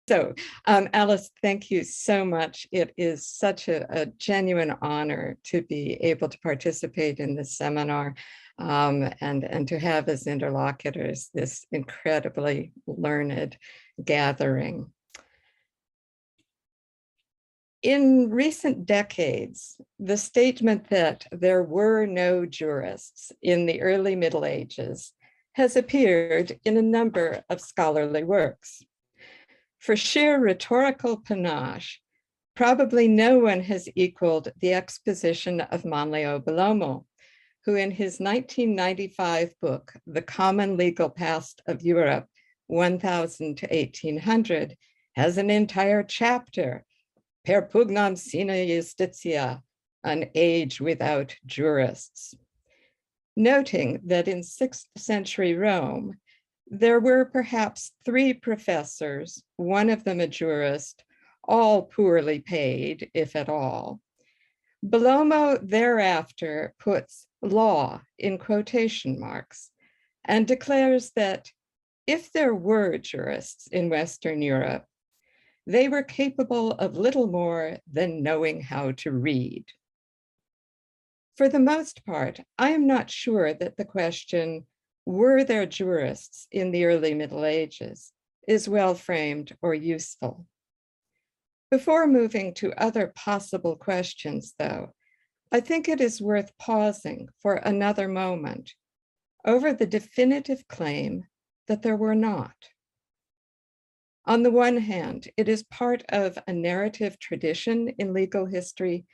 So, Alice, thank you so much. It is such a genuine honor to be able to participate in this seminar and to have as interlocutors this incredibly learned gathering. In recent decades, the statement that there were no jurists in the early Middle Ages has appeared in a number of scholarly works. For sheer rhetorical panache, probably no one has equaled the exposition of Manlio Bellomo, who in his 1995 book, The Common Legal Past of Europe, 1000 to 1800, has an entire chapter, Per pugnam sine justitia, an age without jurists, noting that in 6th century Rome, there were perhaps 3 professors, one of them a jurist, all poorly paid, if at all. Bellomo thereafter puts law in quotation marks and declares that if there were jurists in Western Europe, they were capable of little more than knowing how to read. For the most part, I am not sure that the question, were there jurists in the early Middle Ages, is well framed or useful. Before moving to other possible questions, though, I think it is worth pausing for another moment over the definitive claim that there were not. On the one hand, it is part of a narrative tradition in legal history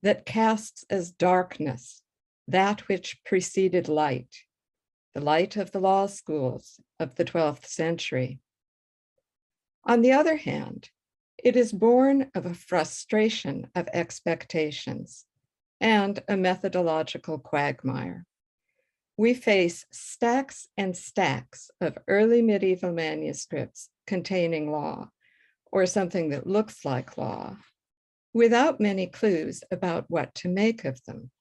that casts as darkness that which preceded light, the light of the law schools of the 12th century. On the other hand, it is born of a frustration of expectations and a methodological quagmire. We face stacks and stacks of early medieval manuscripts containing law, or something that looks like law, without many clues about what to make of them.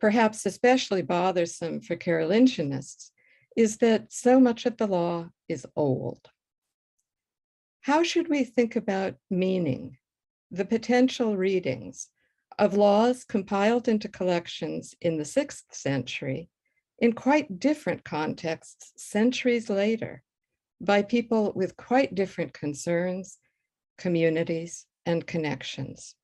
Perhaps especially bothersome for Carolingianists is that so much of the law is old. How should we think about meaning, the potential readings of laws compiled into collections in the 6th century in quite different contexts centuries later by people with quite different concerns, communities, and connections?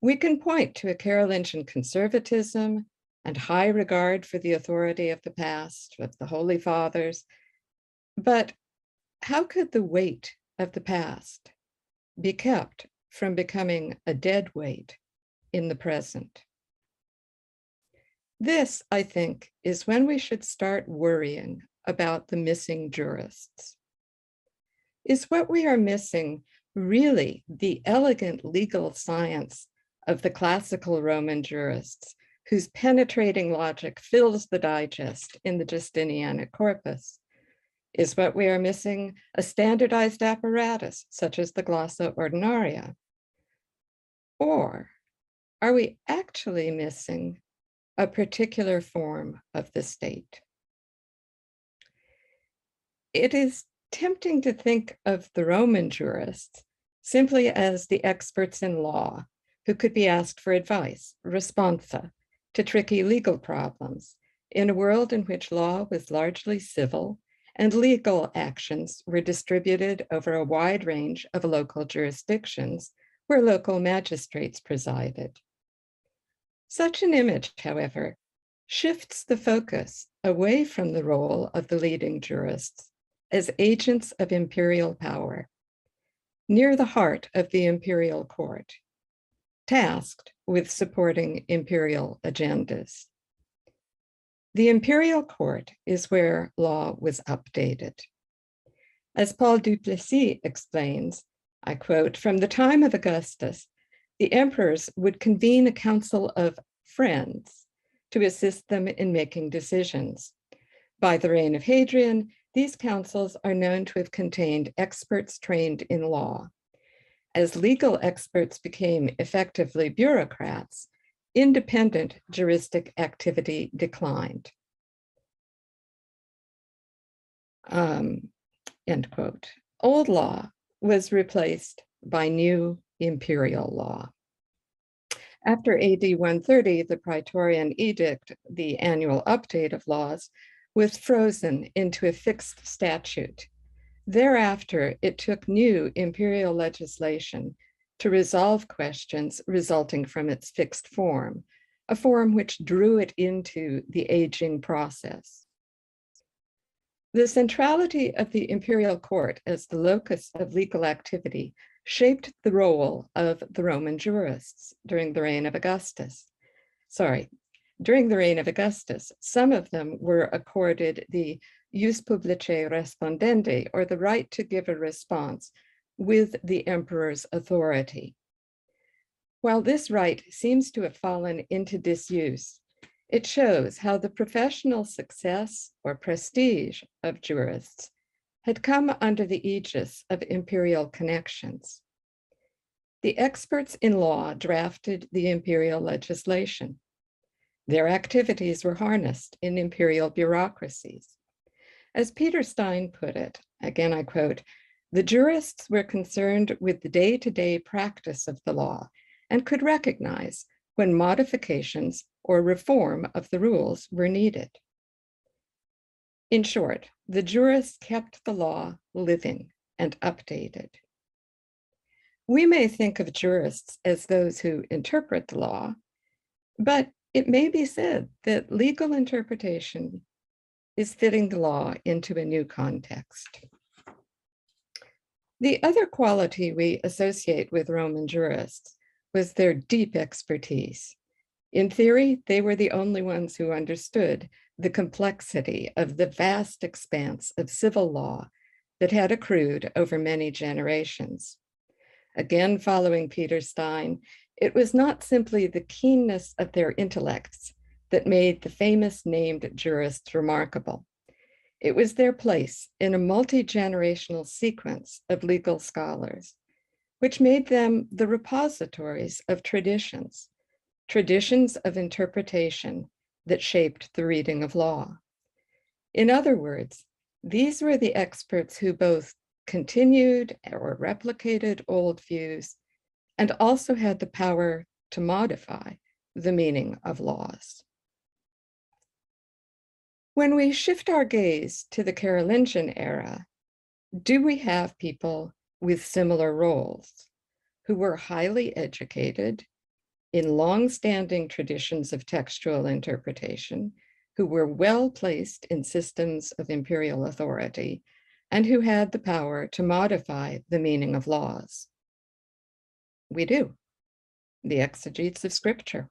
We can point to a Carolingian conservatism and high regard for the authority of the past, of the Holy Fathers, but how could the weight of the past be kept from becoming a dead weight in the present? This, I think, is when we should start worrying about the missing jurists. Is what we are missing really the elegant legal science of the classical Roman jurists, whose penetrating logic fills the digest in the Justinianic corpus? Is what we are missing a standardized apparatus, such as the glossa ordinaria? Or are we actually missing a particular form of the state? It is tempting to think of the Roman jurists simply as the experts in law who could be asked for advice, responsa, to tricky legal problems in a world in which law was largely civil and legal actions were distributed over a wide range of local jurisdictions where local magistrates presided. Such an image, however, shifts the focus away from the role of the leading jurists as agents of imperial power, near the heart of the Imperial Court, tasked with supporting imperial agendas. The Imperial Court is where law was updated. As Paul Duplessis explains, I quote, "From the time of Augustus, the emperors would convene a council of friends to assist them in making decisions. By the reign of Hadrian, these councils are known to have contained experts trained in law. As legal experts became effectively bureaucrats, independent juristic activity declined." End quote. Old law was replaced by new imperial law. After AD 130, the Praetorian Edict, the annual update of laws, was frozen into a fixed statute. Thereafter, it took new imperial legislation to resolve questions resulting from its fixed form, a form which drew it into the aging process. The centrality of the Imperial Court as the locus of legal activity shaped the role of the Roman jurists during the reign of Augustus. During the reign of Augustus, some of them were accorded the jus publice respondendi, or the right to give a response with the emperor's authority. While this right seems to have fallen into disuse, it shows how the professional success or prestige of jurists had come under the aegis of imperial connections. The experts in law drafted the imperial legislation. Their activities were harnessed in imperial bureaucracies. As Peter Stein put it, again I quote, "The jurists were concerned with the day-to-day practice of the law and could recognize when modifications or reform of the rules were needed." In short, the jurists kept the law living and updated. We may think of jurists as those who interpret the law, but it may be said that legal interpretation is fitting the law into a new context. The other quality we associate with Roman jurists was their deep expertise. In theory, they were the only ones who understood the complexity of the vast expanse of civil law that had accrued over many generations. Again, following Peter Stein, it was not simply the keenness of their intellects that made the famous named jurists remarkable. It was their place in a multi-generational sequence of legal scholars, which made them the repositories of traditions of interpretation that shaped the reading of law. In other words, these were the experts who both continued or replicated old views and also had the power to modify the meaning of laws. When we shift our gaze to the Carolingian era, do we have people with similar roles who were highly educated in long-standing traditions of textual interpretation, who were well placed in systems of imperial authority, and who had the power to modify the meaning of laws? We do. The exegetes of scripture.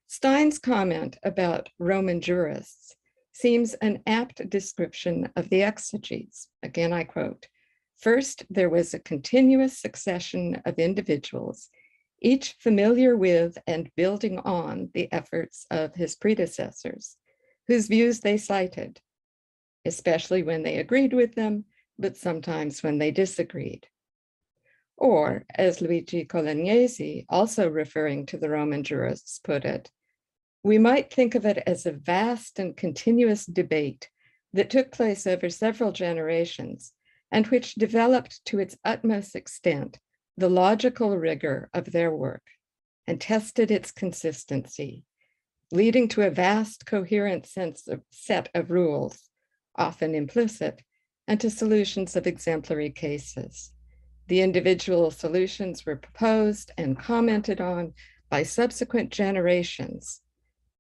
Stein's comment about Roman jurists seems an apt description of the exegetes. Again, I quote, "First, there was a continuous succession of individuals, each familiar with and building on the efforts of his predecessors, whose views they cited, especially when they agreed with them, but sometimes when they disagreed." Or, as Luigi Colagnesi, also referring to the Roman jurists, put it, "We might think of it as a vast and continuous debate that took place over several generations and which developed to its utmost extent the logical rigor of their work and tested its consistency, leading to a vast coherent set of rules, often implicit, and to solutions of exemplary cases. The individual solutions were proposed and commented on by subsequent generations,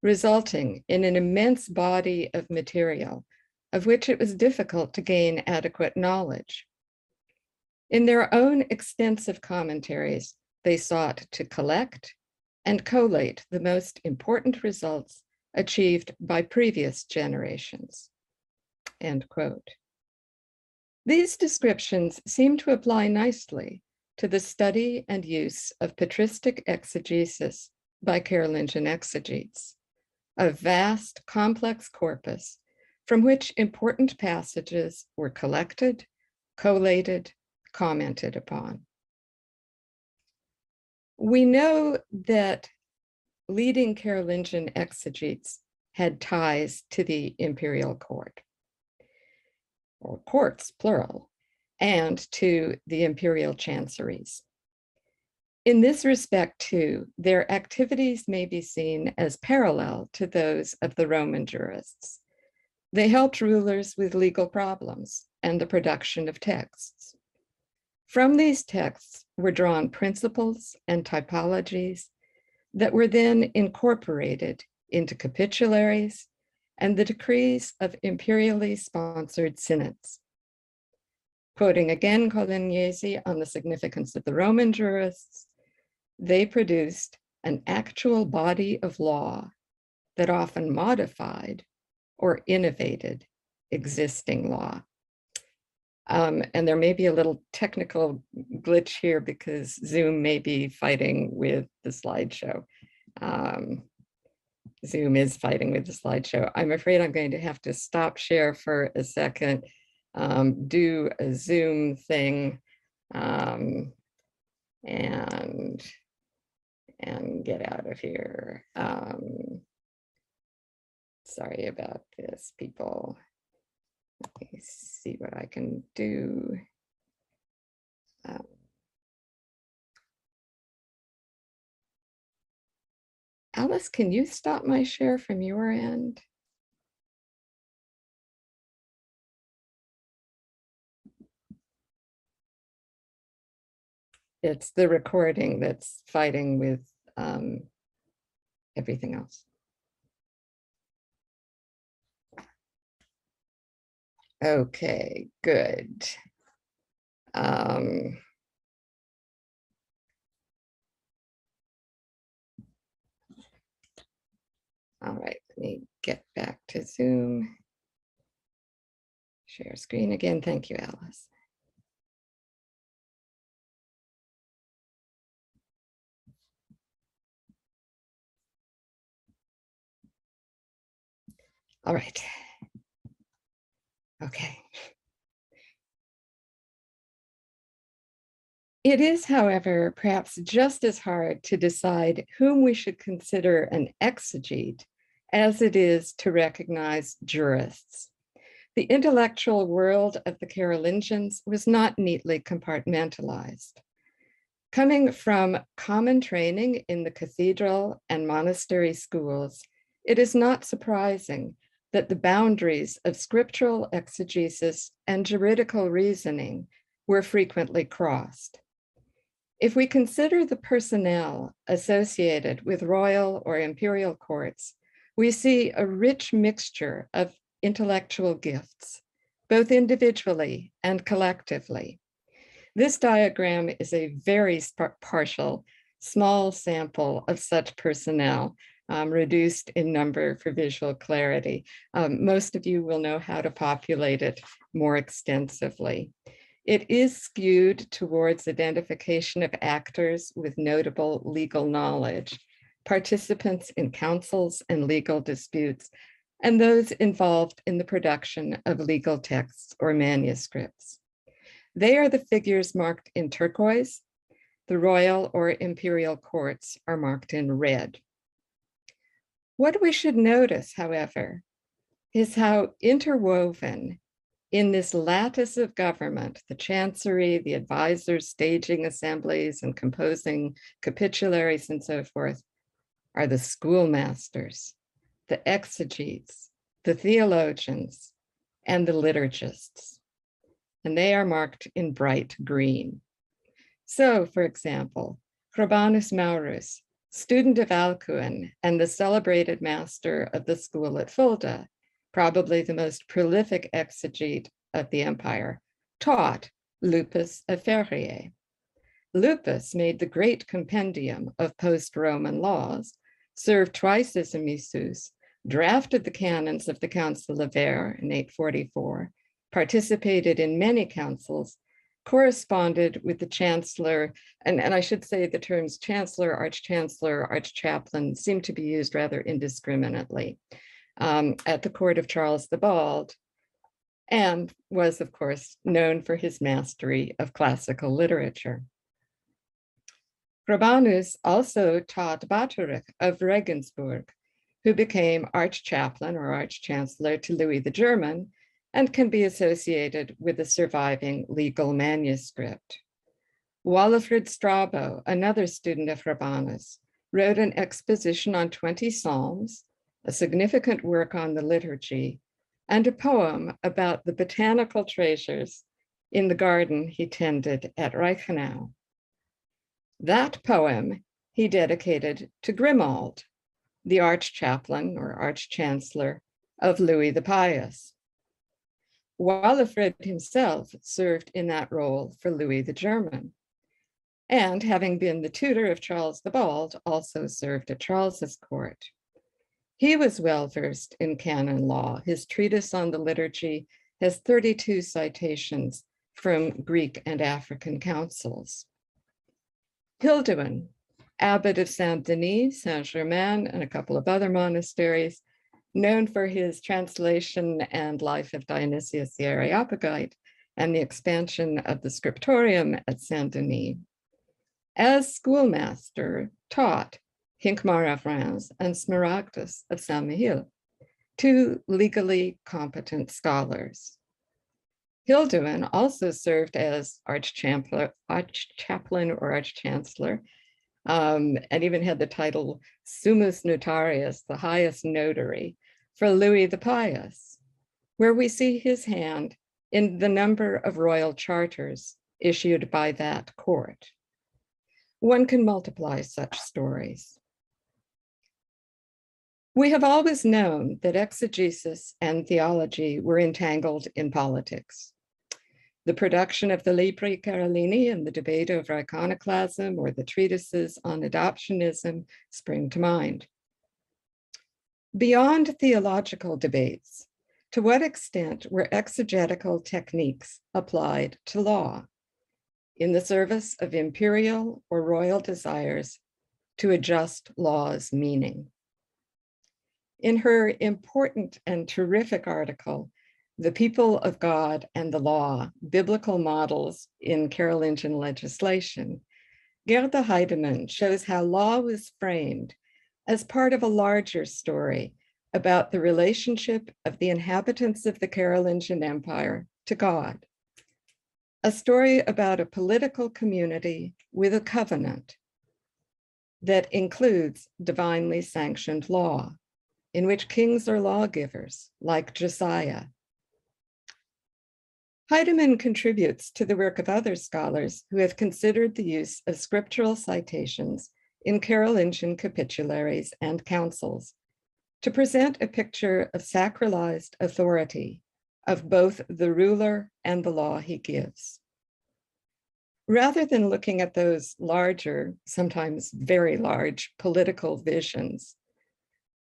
resulting in an immense body of material of which it was difficult to gain adequate knowledge. In their own extensive commentaries, they sought to collect and collate the most important results achieved by previous generations." End quote. These descriptions seem to apply nicely to the study and use of patristic exegesis by Carolingian exegetes, a vast, complex corpus from which important passages were collected, collated, commented upon. We know that leading Carolingian exegetes had ties to the Imperial Court, or courts, plural, and to the imperial chanceries. In this respect, too, their activities may be seen as parallel to those of the Roman jurists. They helped rulers with legal problems and the production of texts. From these texts were drawn principles and typologies that were then incorporated into capitularies and the decrees of imperially sponsored synods. Quoting again Carolingian on the significance of the Roman jurists, they produced an actual body of law that often modified or innovated existing law. And there may be a little technical glitch here because Zoom may be fighting with the slideshow. Zoom is fighting with the slideshow. I'm afraid I'm going to have to stop share for a second, do a Zoom thing, and get out of here. Sorry about this, people. Let me see what I can do. Alice, can you stop my share from your end? It's the recording that's fighting with everything else. Okay, good. All right, let me get back to Zoom. Share screen again. Thank you, Alice. All right. Okay. It is, however, perhaps just as hard to decide whom we should consider an exegete as it is to recognize jurists. The intellectual world of the Carolingians was not neatly compartmentalized. Coming from common training in the cathedral and monastery schools, it is not surprising that the boundaries of scriptural exegesis and juridical reasoning were frequently crossed. If we consider the personnel associated with royal or imperial courts, we see a rich mixture of intellectual gifts, both individually and collectively. This diagram is a very partial, small sample of such personnel, reduced in number for visual clarity. Most of you will know how to populate it more extensively. It is skewed towards identification of actors with notable legal knowledge, participants in councils and legal disputes, and those involved in the production of legal texts or manuscripts. They are the figures marked in turquoise. The royal or imperial courts are marked in red. What we should notice, however, is how interwoven in this lattice of government, the chancery, the advisors, staging assemblies, and composing capitularies and so forth, are the schoolmasters, the exegetes, the theologians, and the liturgists. And they are marked in bright green. So, for example, Rabanus Maurus, student of Alcuin and the celebrated master of the school at Fulda, probably the most prolific exegete of the empire, taught Lupus of Firey. Lupus made the great compendium of post-Roman laws, served twice as a missus, drafted the canons of the Council of Aire in 844, participated in many councils, corresponded with the chancellor, and I should say the terms chancellor, archchaplain seem to be used rather indiscriminately, at the court of Charles the Bald, and was, of course, known for his mastery of classical literature. Rabanus also taught Baturich of Regensburg, who became archchaplain or archchancellor to Louis the German and can be associated with a surviving legal manuscript. Walafrid Strabo, another student of Rabanus, wrote an exposition on 20 psalms, a significant work on the liturgy, and a poem about the botanical treasures in the garden he tended at Reichenau. That poem he dedicated to Grimald, the arch-chaplain or arch-chancellor of Louis the Pious. Walafrid himself served in that role for Louis the German, and having been the tutor of Charles the Bald, also served at Charles's court. He was well-versed in canon law. His treatise on the liturgy has 32 citations from Greek and African councils. Hilduin, abbot of Saint-Denis, Saint-Germain, and a couple of other monasteries, known for his translation and life of Dionysius the Areopagite and the expansion of the scriptorium at Saint-Denis. As schoolmaster, taught Hincmar of Reims and Smaragdus of Saint-Mihiel, two legally competent scholars. Hilduin also served as arch-chaplain or arch-chancellor, and even had the title Summus Notarius, the highest notary, for Louis the Pious, where we see his hand in the number of royal charters issued by that court. One can multiply such stories. We have always known that exegesis and theology were entangled in politics. The production of the Libri Carolini and the debate over iconoclasm or the treatises on adoptionism spring to mind. Beyond theological debates, to what extent were exegetical techniques applied to law in the service of imperial or royal desires to adjust law's meaning? In her important and terrific article, The People of God and the Law, Biblical Models in Carolingian Legislation, Gerda Heidemann shows how law was framed as part of a larger story about the relationship of the inhabitants of the Carolingian Empire to God. A story about a political community with a covenant that includes divinely sanctioned law, in which kings are lawgivers, like Josiah. Heidemann contributes to the work of other scholars who have considered the use of scriptural citations in Carolingian capitularies and councils to present a picture of sacralized authority of both the ruler and the law he gives. Rather than looking at those larger, sometimes very large, political visions,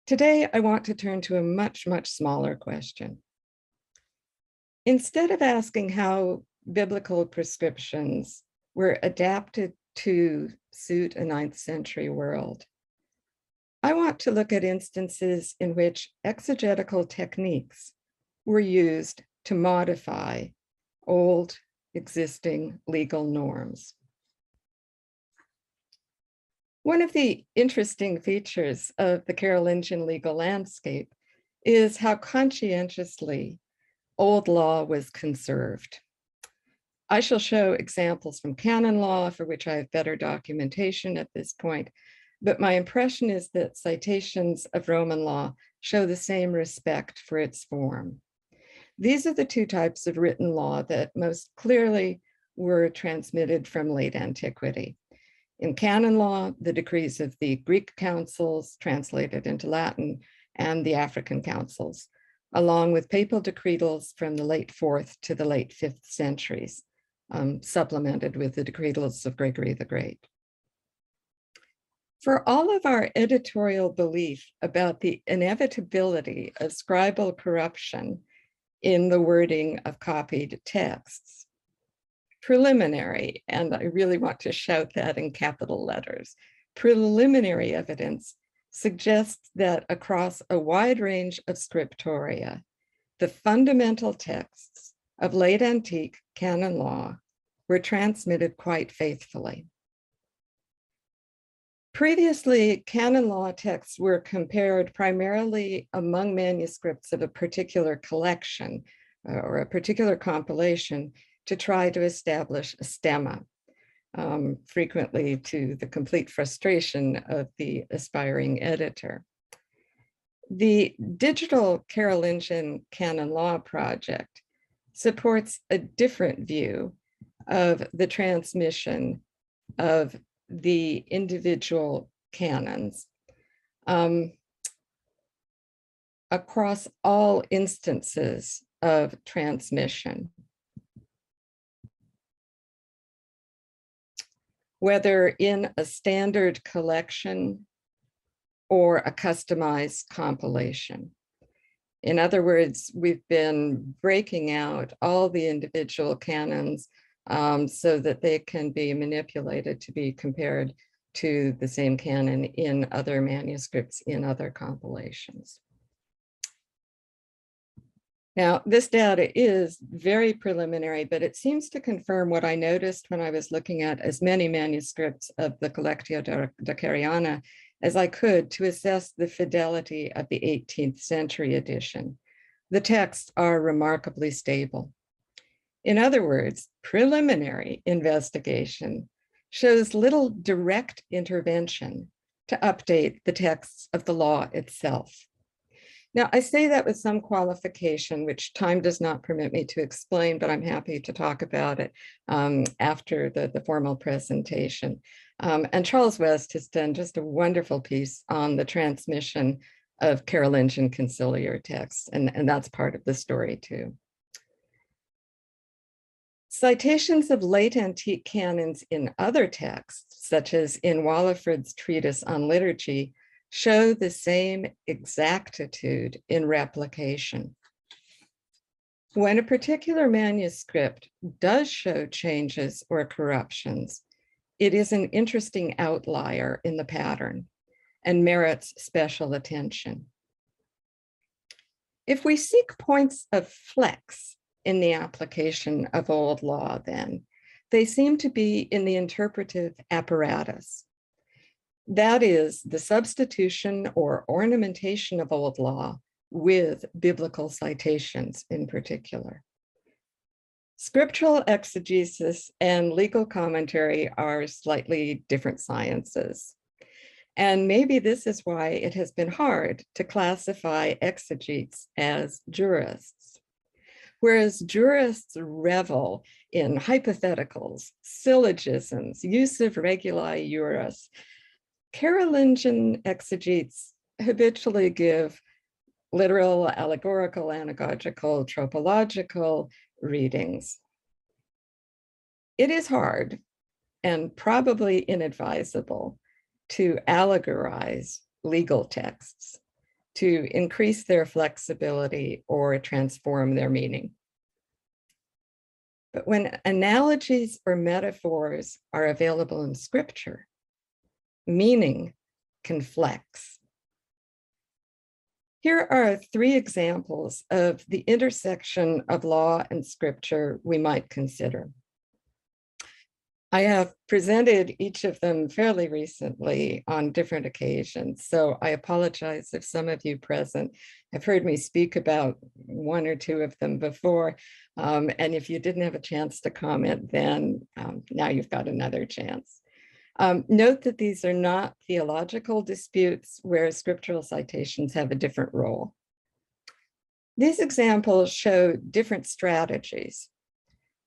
today I want to turn to a much, much smaller question. Instead of asking how biblical prescriptions were adapted to suit a 9th century world, I want to look at instances in which exegetical techniques were used to modify old existing legal norms. One of the interesting features of the Carolingian legal landscape is how conscientiously old law was conserved. I shall show examples from canon law for which I have better documentation at this point, but my impression is that citations of Roman law show the same respect for its form. These are the two types of written law that most clearly were transmitted from late antiquity. In canon law, the decrees of the Greek councils translated into Latin and the African councils, along with papal decretals from the late 4th to the late 5th centuries, supplemented with the decretals of Gregory the Great. For all of our editorial belief about the inevitability of scribal corruption in the wording of copied texts, preliminary, and I really want to shout that in capital letters, preliminary evidence suggests that across a wide range of scriptoria, the fundamental texts of late antique canon law were transmitted quite faithfully. Previously, canon law texts were compared primarily among manuscripts of a particular collection, or a particular compilation to try to establish a stemma, frequently to the complete frustration of the aspiring editor. The Digital Carolingian Canon Law Project supports a different view of the transmission of the individual canons across all instances of transmission, whether in a standard collection or a customized compilation. In other words, we've been breaking out all the individual canons so that they can be manipulated to be compared to the same canon in other manuscripts, in other compilations. Now, this data is very preliminary, but it seems to confirm what I noticed when I was looking at as many manuscripts of the Collectio Deckeriana as I could to assess the fidelity of the 18th century edition. The texts are remarkably stable. In other words, preliminary investigation shows little direct intervention to update the texts of the law itself. Now, I say that with some qualification, which time does not permit me to explain, but I'm happy to talk about it after the formal presentation. And Charles West has done just a wonderful piece on the transmission of Carolingian conciliar texts, and that's part of the story too. Citations of late antique canons in other texts, such as in Walafrid's treatise on liturgy, show the same exactitude in replication. When a particular manuscript does show changes or corruptions, it is an interesting outlier in the pattern and merits special attention. If we seek points of flex in the application of old law, then they seem to be in the interpretive apparatus. That is the substitution or ornamentation of old law with biblical citations in particular. Scriptural exegesis and legal commentary are slightly different sciences. And maybe this is why it has been hard to classify exegetes as jurists. Whereas jurists revel in hypotheticals, syllogisms, use of reguli juris, Carolingian exegetes habitually give literal, allegorical, anagogical, tropological readings. It is hard and probably inadvisable to allegorize legal texts to increase their flexibility or transform their meaning. But when analogies or metaphors are available in scripture, meaning can flex. Here are 3 examples of the intersection of law and scripture we might consider. I have presented each of them fairly recently on different occasions, so I apologize if some of you present have heard me speak about 1 or 2 of them before, and if you didn't have a chance to comment then, now you've got another chance. Note that these are not theological disputes where scriptural citations have a different role. These examples show different strategies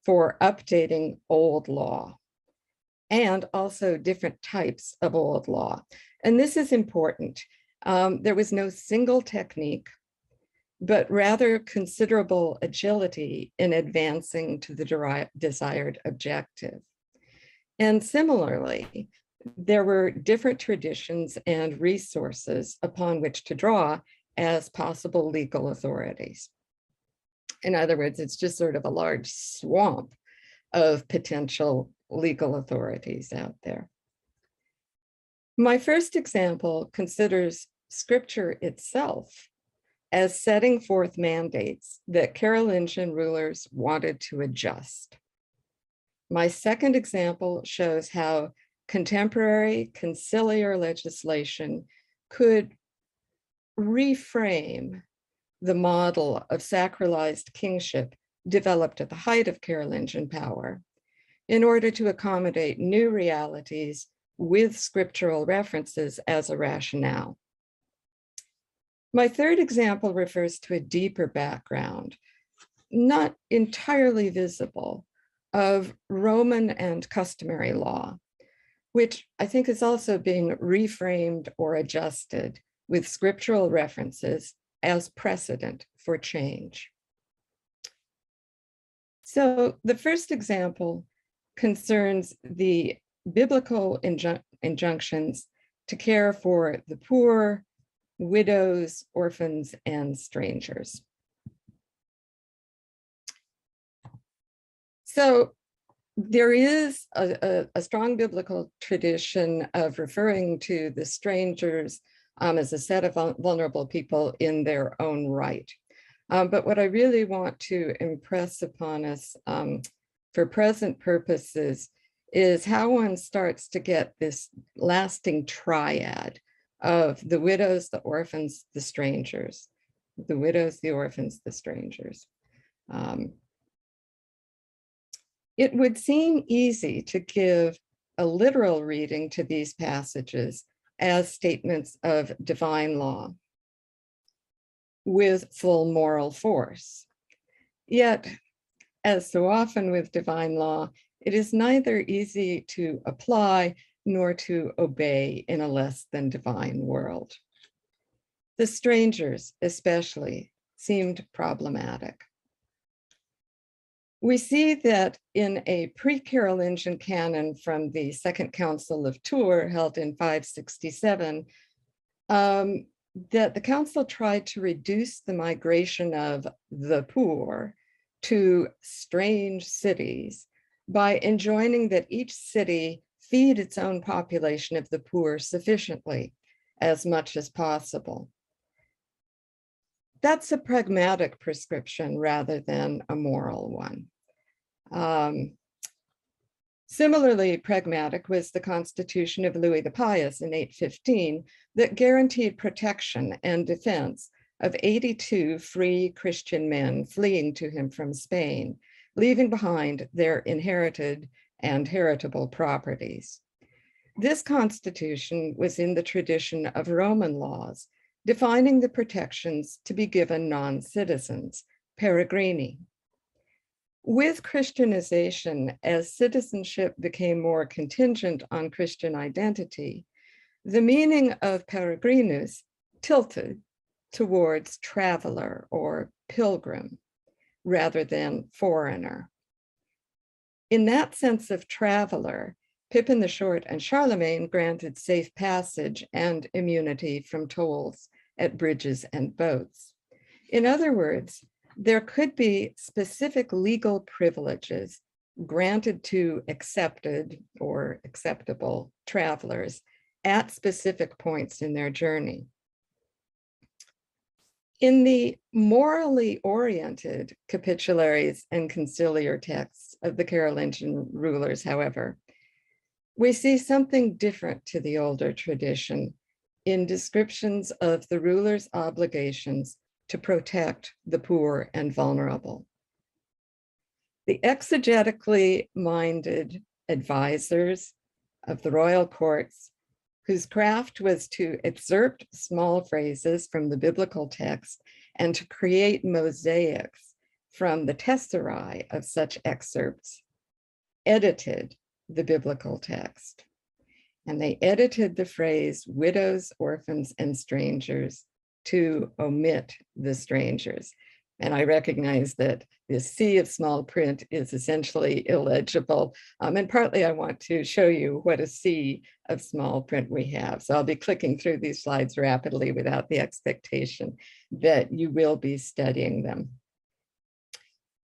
for updating old law and also different types of old law. And this is important. There was no single technique, but rather considerable agility in advancing to the desired objective. And similarly, there were different traditions and resources upon which to draw as possible legal authorities. In other words, it's just sort of a large swamp of potential legal authorities out there. My first example considers scripture itself as setting forth mandates that Carolingian rulers wanted to adjust. My second example shows how contemporary conciliar legislation could reframe the model of sacralized kingship developed at the height of Carolingian power in order to accommodate new realities with scriptural references as a rationale. My third example refers to a deeper background, not entirely visible, of Roman and customary law, which I think is also being reframed or adjusted with scriptural references as precedent for change. So the first example concerns the biblical injunctions to care for the poor, widows, orphans, and strangers. So there is a strong biblical tradition of referring to the strangers as a set of vulnerable people in their own right. But what I really want to impress upon us for present purposes is how one starts to get this lasting triad of the widows, the orphans, the strangers, the widows, the orphans, the strangers. It would seem easy to give a literal reading to these passages as statements of divine law with full moral force. Yet, as so often with divine law, it is neither easy to apply nor to obey in a less than divine world. The strangers, especially, seemed problematic. We see that in a pre-Carolingian canon from the Second Council of Tours, held in 567, that the council tried to reduce the migration of the poor to strange cities by enjoining that each city feed its own population of the poor sufficiently, as much as possible. That's a pragmatic prescription rather than a moral one. Similarly pragmatic was the constitution of Louis the Pious in 815 that guaranteed protection and defense of 82 free Christian men fleeing to him from Spain, leaving behind their inherited and heritable properties. This constitution was in the tradition of Roman laws, defining the protections to be given non-citizens, peregrini. With Christianization, as citizenship became more contingent on Christian identity, the meaning of peregrinus tilted towards traveler or pilgrim rather than foreigner. In that sense of traveler, Pippin the Short and Charlemagne granted safe passage and immunity from tolls at bridges and boats. In other words, there could be specific legal privileges granted to accepted or acceptable travelers at specific points in their journey. In the morally oriented capitularies and conciliar texts of the Carolingian rulers, however, we see something different to the older tradition in descriptions of the ruler's obligations to protect the poor and vulnerable. The exegetically minded advisors of the royal courts, whose craft was to excerpt small phrases from the biblical text and to create mosaics from the tesserae of such excerpts, edited the biblical text. And they edited the phrase widows, orphans, and strangers to omit the strangers. And I recognize that this sea of small print is essentially illegible. And partly I want to show you what a sea of small print we have. So I'll be clicking through these slides rapidly without the expectation that you will be studying them.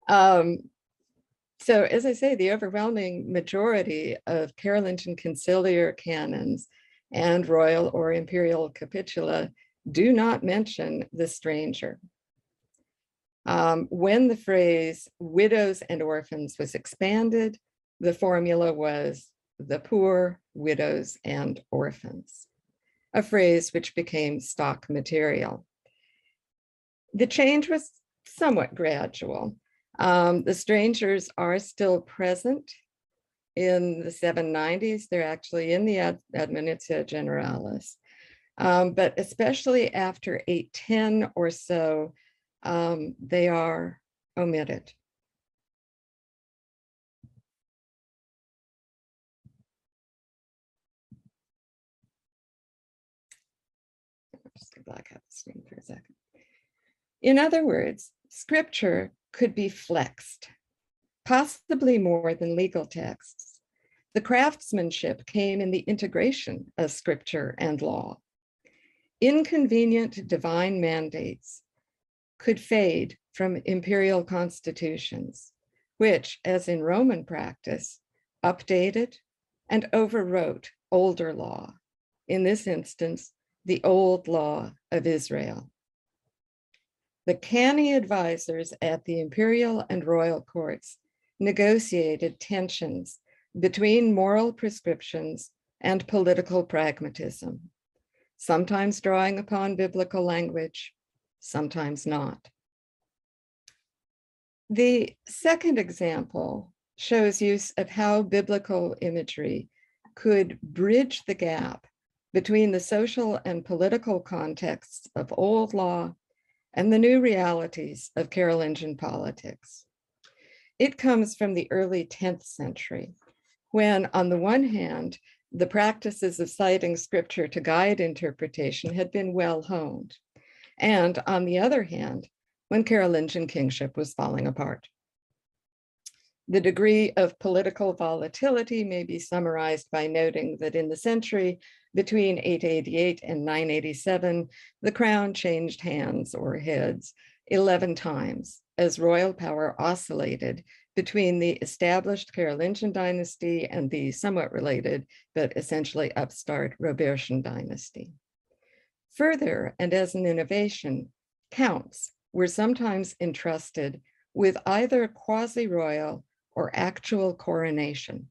So as I say, the overwhelming majority of Carolingian conciliar canons and royal or imperial capitula do not mention the stranger. When the phrase widows and orphans was expanded, the formula was the poor, widows, and orphans, a phrase which became stock material. The change was somewhat gradual. The strangers are still present in the 790s. They're actually in the Admonitia Generalis. But especially after 810 or so, they are omitted. Just go back out the screen for a second. In other words, scripture could be flexed, possibly more than legal texts. The craftsmanship came in the integration of scripture and law. Inconvenient divine mandates could fade from imperial constitutions, which, as in Roman practice, updated and overwrote older law, in this instance, the old law of Israel. The canny advisors at the imperial and royal courts negotiated tensions between moral prescriptions and political pragmatism, sometimes drawing upon biblical language, sometimes not. The second example shows use of how biblical imagery could bridge the gap between the social and political contexts of old law and the new realities of Carolingian politics. It comes from the early 10th century, when, on the one hand, the practices of citing scripture to guide interpretation had been well honed, and on the other hand, when Carolingian kingship was falling apart. The degree of political volatility may be summarized by noting that in the century between 888 and 987, the crown changed hands or heads 11 times as royal power oscillated between the established Carolingian dynasty and the somewhat related, but essentially upstart Robertian dynasty. Further, and as an innovation, counts were sometimes entrusted with either quasi-royal or actual coronation.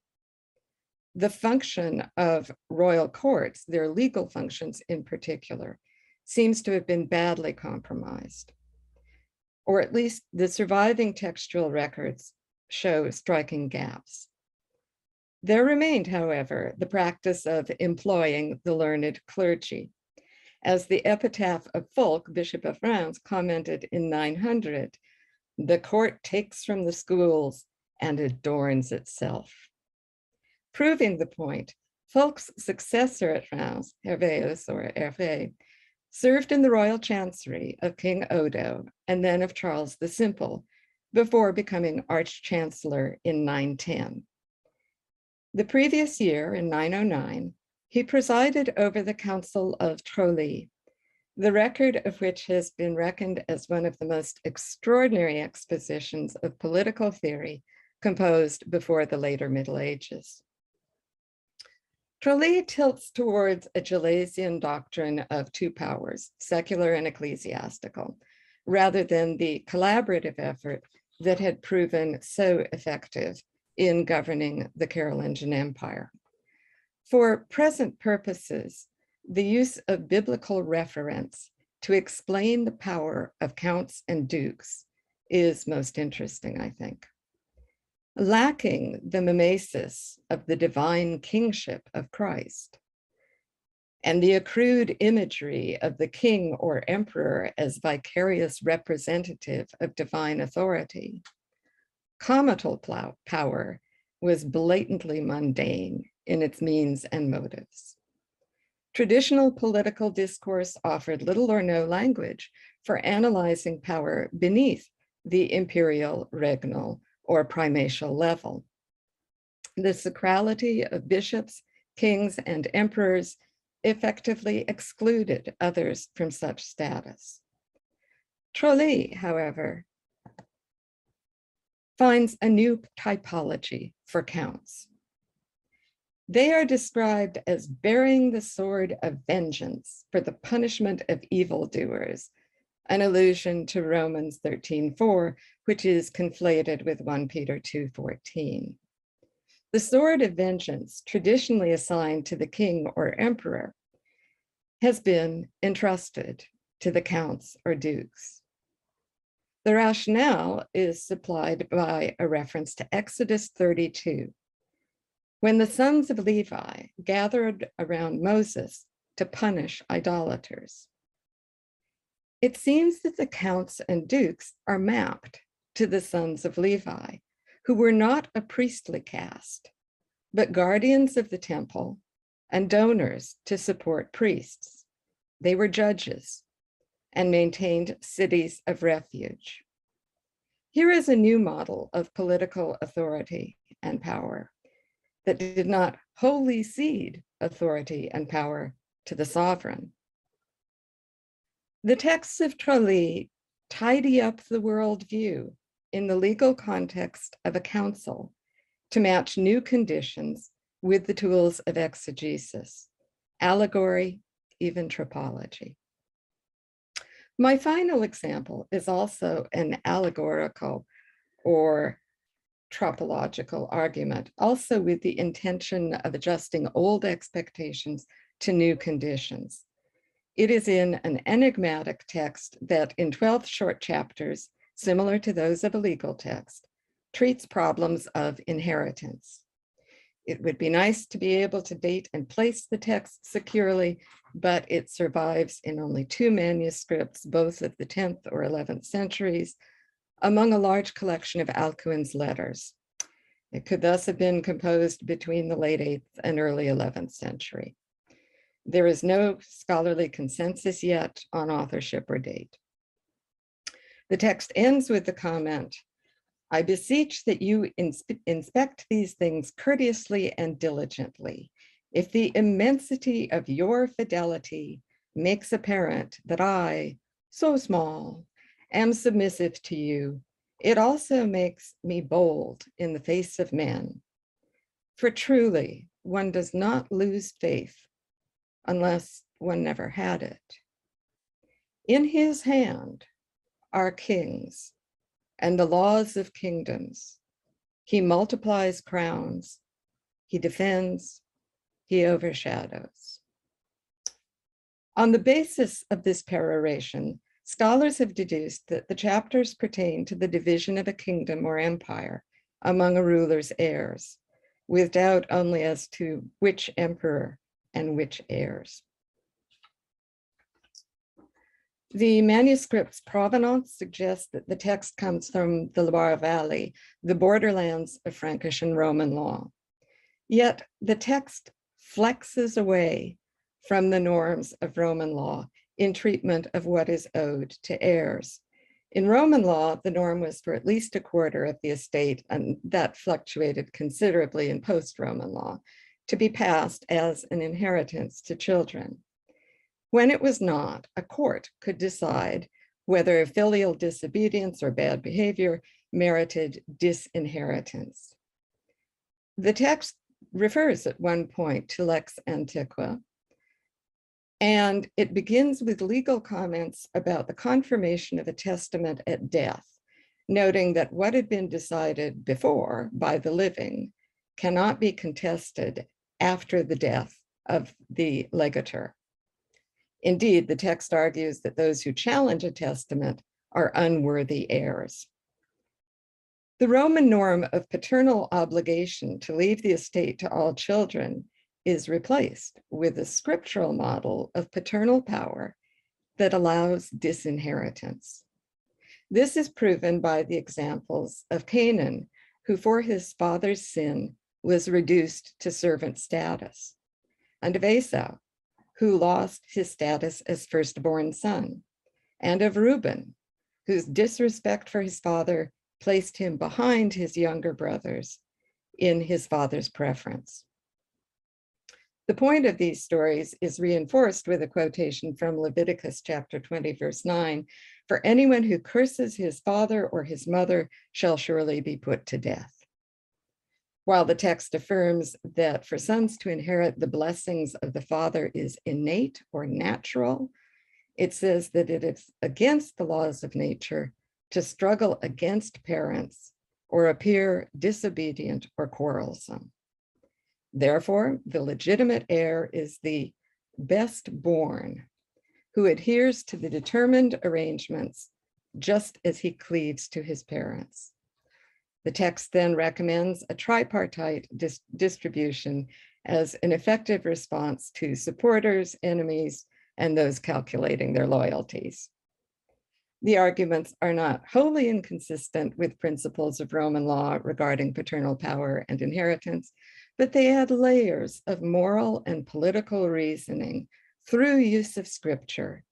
The function of royal courts, their legal functions in particular, seems to have been badly compromised, or at least the surviving textual records show striking gaps. There remained, however, the practice of employing the learned clergy. As the epitaph of Fulk, Bishop of Reims, commented in 900, "The court takes from the schools and adorns itself." Proving the point, Fulk's successor at Reims, Hervéus or Hervé, served in the royal chancery of King Odo and then of Charles the Simple, before becoming Arch-Chancellor in 910. The previous year, in 909, he presided over the Council of Trolli, the record of which has been reckoned as one of the most extraordinary expositions of political theory composed before the later Middle Ages. Trolli tilts towards a Gelasian doctrine of two powers, secular and ecclesiastical, rather than the collaborative effort that had proven so effective in governing the Carolingian Empire. For present purposes, the use of biblical reference to explain the power of counts and dukes is most interesting, I think. Lacking the mimesis of the divine kingship of Christ and the accrued imagery of the king or emperor as vicarious representative of divine authority, comital power was blatantly mundane in its means and motives. Traditional political discourse offered little or no language for analyzing power beneath the imperial, regnal, or primatial level. The sacrality of bishops, kings, and emperors effectively excluded others from such status. Trolli, however, finds a new typology for counts. They are described as bearing the sword of vengeance for the punishment of evildoers, an allusion to Romans 13:4, which is conflated with 1 Peter 2:14. The sword of vengeance, traditionally assigned to the king or emperor, has been entrusted to the counts or dukes. The rationale is supplied by a reference to Exodus 32, when the sons of Levi gathered around Moses to punish idolaters. It seems that the counts and dukes are mapped to the sons of Levi, who were not a priestly caste, but guardians of the temple and donors to support priests. They were judges and maintained cities of refuge. Here is a new model of political authority and power that did not wholly cede authority and power to the sovereign. The texts of Trulli tidy up the worldview in the legal context of a council to match new conditions with the tools of exegesis, allegory, even tropology. My final example is also an allegorical or tropological argument, also with the intention of adjusting old expectations to new conditions. It is in an enigmatic text that in 12 short chapters, similar to those of a legal text, treats problems of inheritance. It would be nice to be able to date and place the text securely, but it survives in only 2 manuscripts, both of the 10th or 11th centuries, among a large collection of Alcuin's letters. It could thus have been composed between the late 8th and early 11th century. There is no scholarly consensus yet on authorship or date. The text ends with the comment, "I beseech that you inspect these things courteously and diligently. If the immensity of your fidelity makes apparent that I, so small, am submissive to you, it also makes me bold in the face of men. For truly, one does not lose faith unless one never had it. In his hand are kings and the laws of kingdoms. He multiplies crowns, he defends, he overshadows." On the basis of this peroration, scholars have deduced that the chapters pertain to the division of a kingdom or empire among a ruler's heirs, with doubt only as to which emperor and which heirs. The manuscript's provenance suggests that the text comes from the Loire Valley, the borderlands of Frankish and Roman law. Yet the text flexes away from the norms of Roman law in treatment of what is owed to heirs. In Roman law, the norm was for at least a quarter of the estate, and that fluctuated considerably in post-Roman law, to be passed as an inheritance to children. When it was not, a court could decide whether filial disobedience or bad behavior merited disinheritance. The text refers at one point to Lex Antiqua, and it begins with legal comments about the confirmation of a testament at death, noting that what had been decided before by the living cannot be contested after the death of the legator. Indeed, the text argues that those who challenge a testament are unworthy heirs. The Roman norm of paternal obligation to leave the estate to all children is replaced with a scriptural model of paternal power that allows disinheritance. This is proven by the examples of Canaan, who for his father's sin was reduced to servant status, and of Esau, who lost his status as firstborn son, and of Reuben, whose disrespect for his father placed him behind his younger brothers in his father's preference. The point of these stories is reinforced with a quotation from Leviticus chapter 20, verse 9, "For anyone who curses his father or his mother shall surely be put to death." While the text affirms that for sons to inherit the blessings of the father is innate or natural, it says that it is against the laws of nature to struggle against parents or appear disobedient or quarrelsome. Therefore, the legitimate heir is the best born, who adheres to the determined arrangements just as he cleaves to his parents. The text then recommends a tripartite distribution as an effective response to supporters, enemies, and those calculating their loyalties. The arguments are not wholly inconsistent with principles of Roman law regarding paternal power and inheritance, but they add layers of moral and political reasoning through use of scripture,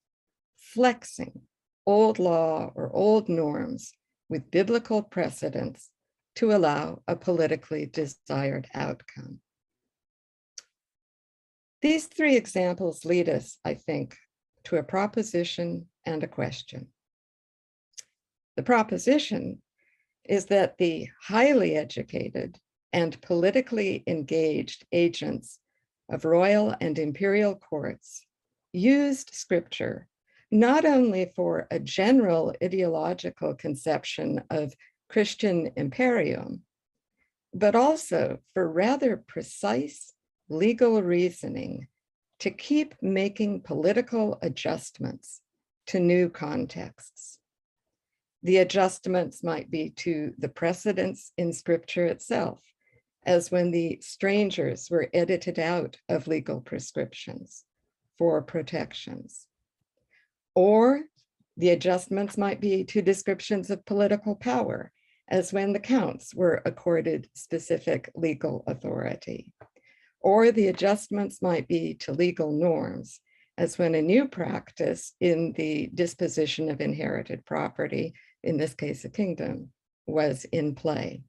flexing old law or old norms with biblical precedents to allow a politically desired outcome. These three examples lead us, I think, to a proposition and a question. The proposition is that the highly educated and politically engaged agents of royal and imperial courts used scripture not only for a general ideological conception of Christian imperium, but also for rather precise legal reasoning to keep making political adjustments to new contexts. The adjustments might be to the precedents in scripture itself, as when the strangers were edited out of legal prescriptions for protections. Or the adjustments might be to descriptions of political power, as when the counts were accorded specific legal authority. Or the adjustments might be to legal norms, as when a new practice in the disposition of inherited property, in this case a kingdom, was in play.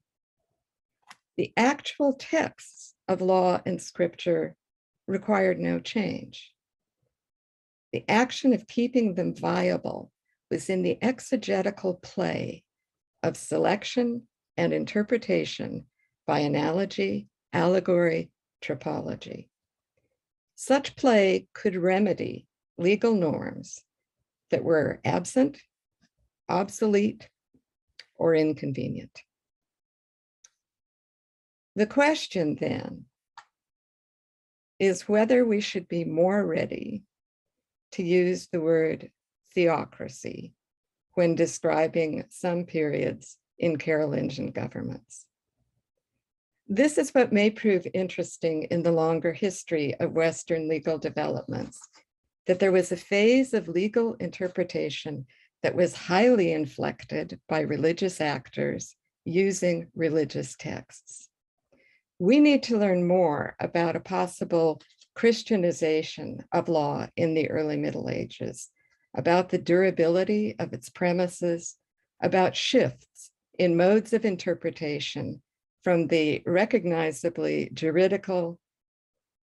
The actual texts of law and scripture required no change. The action of keeping them viable was in the exegetical play of selection and interpretation by analogy, allegory, tropology. Such play could remedy legal norms that were absent, obsolete, or inconvenient. The question then is whether we should be more ready to use the word theocracy when describing some periods in Carolingian governments. This is what may prove interesting in the longer history of Western legal developments, that there was a phase of legal interpretation that was highly inflected by religious actors using religious texts. We need to learn more about a possible Christianization of law in the early Middle Ages, about the durability of its premises, about shifts in modes of interpretation from the recognizably juridical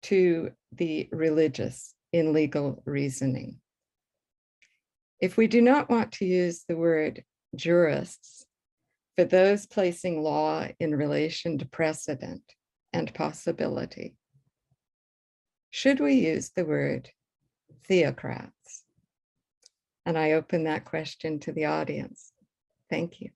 to the religious in legal reasoning. If we do not want to use the word jurists for those placing law in relation to precedent and possibility, should we use the word theocrats? And I open that question to the audience. Thank you.